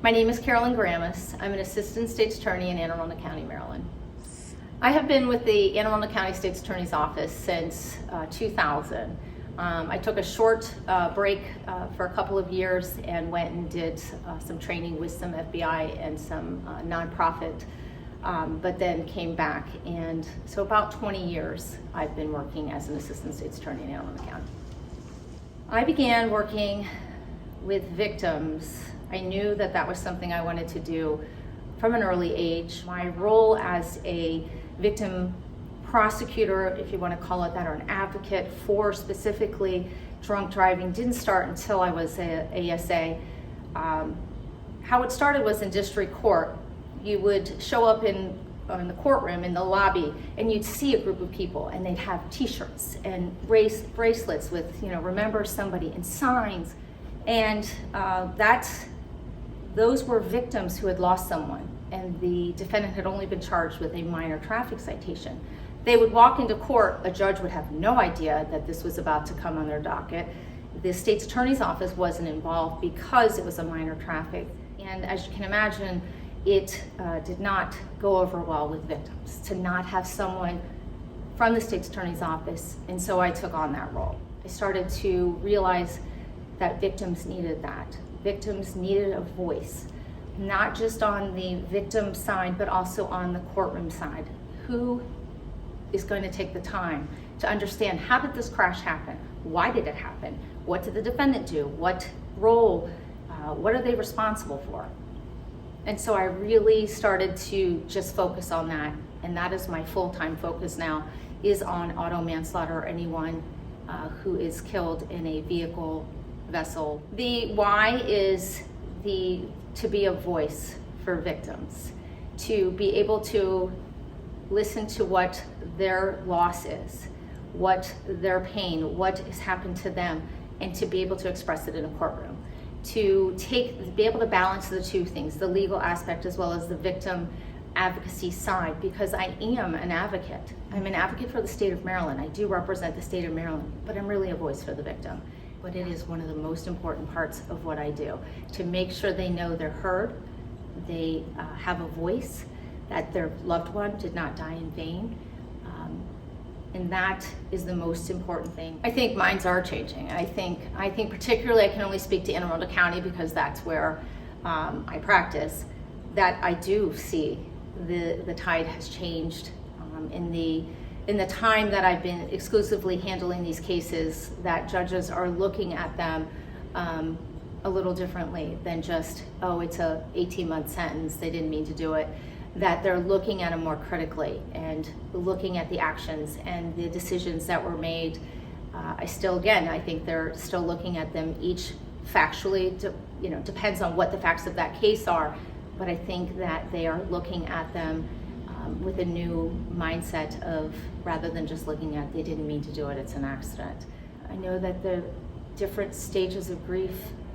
My name is Carolyn Grammas. I'm an assistant state's attorney in Anne Arundel County, Maryland. I have been with the Anne Arundel County State's Attorney's Office since 2000. I took a short break for a couple of years and went and did some training with some FBI and some nonprofit, but then came back. And so about 20 years I've been working as an assistant state's attorney in Anne Arundel County. I began working with victims. I knew that that was something I wanted to do from an early age. My role as a victim prosecutor, if you want to call it that, or an advocate for specifically drunk driving, didn't start until I was a ASA. How it started was in district court. You would show up in the courtroom, in the lobby, and you'd see a group of people, and they'd have T-shirts and bracelets with, remember somebody, and signs. And those were victims who had lost someone, and the defendant had only been charged with a minor traffic citation. They would walk into court, a judge would have no idea that this was about to come on their docket. The state's attorney's office wasn't involved because it was a minor traffic. And as you can imagine, it did not go over well with victims to not have someone from the state's attorney's office, and so I took on that role. I started to realize that victims needed that. Victims needed a voice, not just on the victim side, but also on the courtroom side. Who is going to take the time to understand, how did this crash happen? Why did it happen? What did the defendant do? What role, what are they responsible for? And so I really started to just focus on that, and that is my full-time focus now, is on auto manslaughter, or anyone who is killed in a vehicle, vessel. The why is to be a voice for victims, to be able to listen to what their loss is, what their pain, what has happened to them, and to be able to express it in a courtroom. To be able to balance the two things, the legal aspect as well as the victim advocacy side, because I am an advocate. I'm an advocate for the state of Maryland. I do represent the state of Maryland, but I'm really a voice for the victim. But it is one of the most important parts of what I do, to make sure they know they're heard, they have a voice, that their loved one did not die in vain. And that is the most important thing. I think minds are changing. I think particularly, I can only speak to Anne Arundel County because that's where I practice, that I do see the tide has changed in the time that I've been exclusively handling these cases, that judges are looking at them a little differently than just, oh, it's a 18-month sentence, they didn't mean to do it. That they're looking at them more critically and looking at the actions and the decisions that were made. I think they're still looking at them each factually, depends on what the facts of that case are, but I think that they are looking at them with a new mindset of, rather than just looking at, they didn't mean to do it, it's an accident. I know that the different stages of grief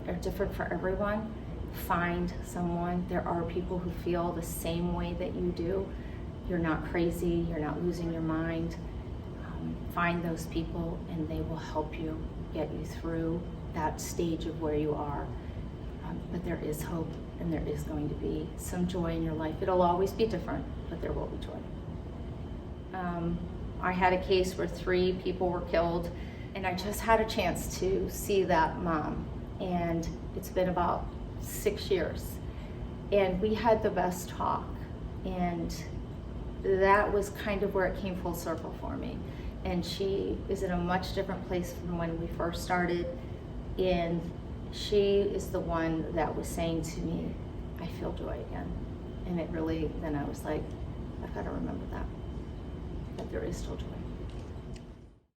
are different for everyone. Find someone. There are people who feel the same way that you do. You're not crazy, you're not losing your mind. Find those people and they will help you get you through that stage of where you are. But there is hope, and there is going to be some joy in your life. It'll always be different, but there will be joy. I had a case where 3 people were killed, and I just had a chance to see that mom, and it's been about 6 years, and we had the best talk, and that was kind of where it came full circle for me. And she is in a much different place from when we first started, and she is the one that was saying to me, I feel joy again. And it really, then I was like, I've got to remember that there is still joy.